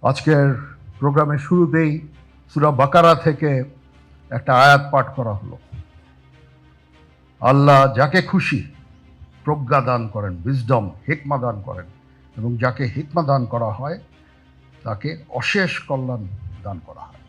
আজকের প্রোগ্রামের শুরুতেই সূরা বাকারা থেকে একটা আয়াত পাঠ করা হলো। আল্লাহ যাকে খুশি প্রজ্ঞা দান করেন, উইজডম, হিকমা দান করেন, এবং যাকে হিকমা দান করা হয় তাকে অশেষ কল্যাণ দান করা হয়।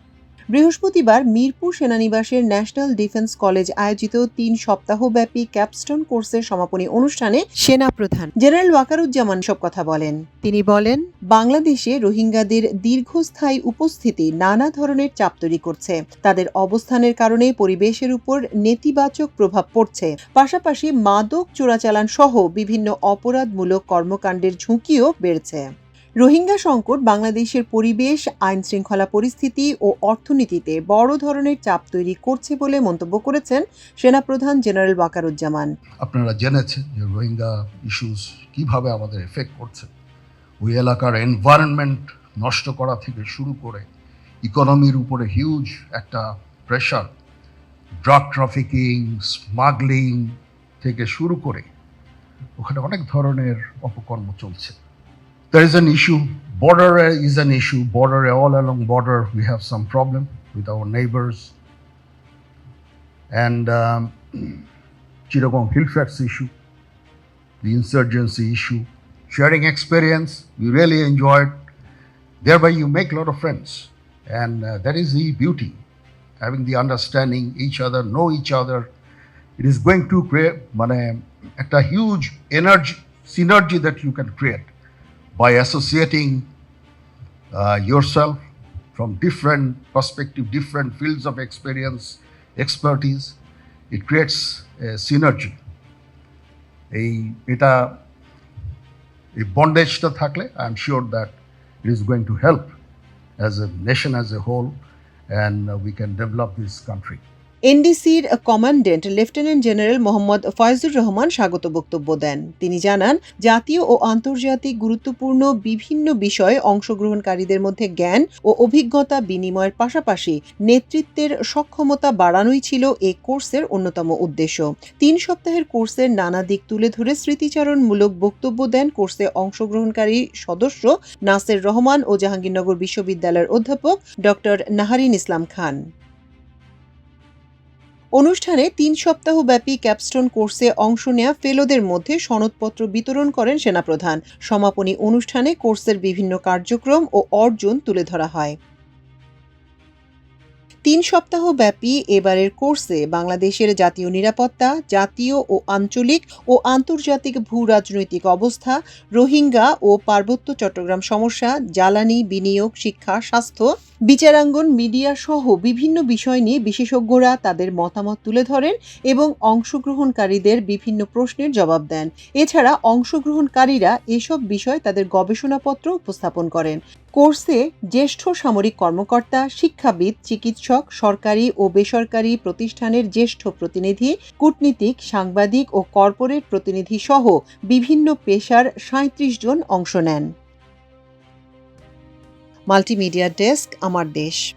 বৃহস্পতিবার মিরপুর সেনানিবাসের ন্যাশনাল ডিফেন্স কলেজ আয়োজিত ৩ সপ্তাহব্যাপী ক্যাপস্টোন কোর্সের সমাপনী অনুষ্ঠানে সেনাপ্রধান জেনারেল ওয়াকারুজ্জামান সব কথা বলেন। তিনি বলেন, বাংলাদেশে রোহিঙ্গাদের দীর্ঘস্থায়ী উপস্থিতি নানা ধরনের চাপ তৈরি করছে। তাদের অবস্থানের কারণে পরিবেশের উপর নেতিবাচক প্রভাব পড়ছে। পাশাপাশি মাদক চোরাচালান সহ বিভিন্ন অপরাধমূলক কর্মকাণ্ডের ঝুঁকিও বেড়েছে। রোহিঙ্গা সংকট বাংলাদেশের পরিবেশ, আইনশৃঙ্খলা পরিস্থিতি ও অর্থনীতিতে বড় ধরনের চাপ তৈরি করছে বলে মন্তব্য করেছেন সেনাপ্রধান জেনারেল ওয়াকারুজ্জামান। আপনারা জেনেছেন যে রোহিঙ্গা ইস্যুস কিভাবে আমাদের এফেক্ট করছে। ওই এলাকার এনভায়রনমেন্ট নষ্ট করা থেকে শুরু করে ইকোনমির উপরে হিউজ একটা প্রেশার, ড্রাগ ট্রাফিকিং, স্মাগলিং থেকে শুরু করে ওখানে অনেক ধরনের অপকর্ম চলছে। There is an issue, border is an issue, border, all along border we have some problem with our neighbors. And Chittagong Hillfacts issue, the insurgency issue, sharing experience, we really enjoyed. Thereby you make a lot of friends, and that is the beauty, having the understanding each other, know each other. It is going to create a huge energy, synergy that you can create by associating yourself from different perspective, different fields of experience, expertise. It creates a synergy. Eta বন্ডেজটা থাকলে I am sure that it is going to help as a nation as a whole, and we can develop this country. এনডিসির commandant lieutenant general Mohammad Faizur Rahman স্বাগত বক্তব্য দেন। তিনি জানান, জাতীয় ও আন্তর্জাতিক গুরুত্বপূর্ণ বিভিন্ন বিষয়ে অংশগ্রহণকারীদের মধ্যে জ্ঞান ও অভিজ্ঞতা বিনিময়ের পাশাপাশি নেতৃত্বের সক্ষমতা বাড়ানোই ছিল এই কোর্সের অন্যতম উদ্দেশ্য। ৩ সপ্তাহের কোর্সের নানা দিক তুলে ধরে স্মৃতিচারণমূলক বক্তব্য দেন কোর্সে অংশগ্রহণকারী সদস্য নাসের রহমান ও জাহাঙ্গীরনগর বিশ্ববিদ্যালয়ের অধ্যাপক ডক্টর নাহারিন ইসলাম খান। অনুষ্ঠানে ৩ সপ্তাহব্যাপী ক্যাপস্টোন কোর্সে অংশ নেয়া ফেলোদের মধ্যে সনদপত্র বিতরণ করেন সেনাপ্রধান। সমাপনী অনুষ্ঠানে কোর্সের বিভিন্ন কার্যক্রম ও অর্জন তুলে ধরা হয়। ৩ সপ্তাহব্যাপী এবারের কোর্সে বাংলাদেশের জাতীয় নিরাপত্তা, জাতীয় ও আঞ্চলিক ও আন্তর্জাতিক ভূ-রাজনৈতিক অবস্থা, রোহিঙ্গা ও পার্বত্য চট্টগ্রাম সমস্যা, জ্বালানি, বিনিয়োগ, শিক্ষা, স্বাস্থ্য, বিচারাঙ্গন, মিডিয়া সহ বিভিন্ন বিষয় নিয়ে বিশেষজ্ঞরা তাদের মতামত তুলে ধরেন এবং অংশগ্রহণকারীদের বিভিন্ন প্রশ্নের জবাব দেন। এছাড়া অংশগ্রহণকারীরা এসব বিষয়ে তাদের গবেষণাপত্র উপস্থাপন করেন। কোর্সে জ্যেষ্ঠ সামরিক কর্মকর্তা, শিক্ষাবিদ, চিকিৎসক, সরকারি ও বেসরকারি প্রতিষ্ঠানের জ্যেষ্ঠ প্রতিনিধি, কূটনীতিক, সাংবাদিক ও কর্পোরেট প্রতিনিধি সহ বিভিন্ন পেশার ৩৭ জন অংশ নেন। মাল্টিমিডিয়া ডেস্ক, আমার দেশ।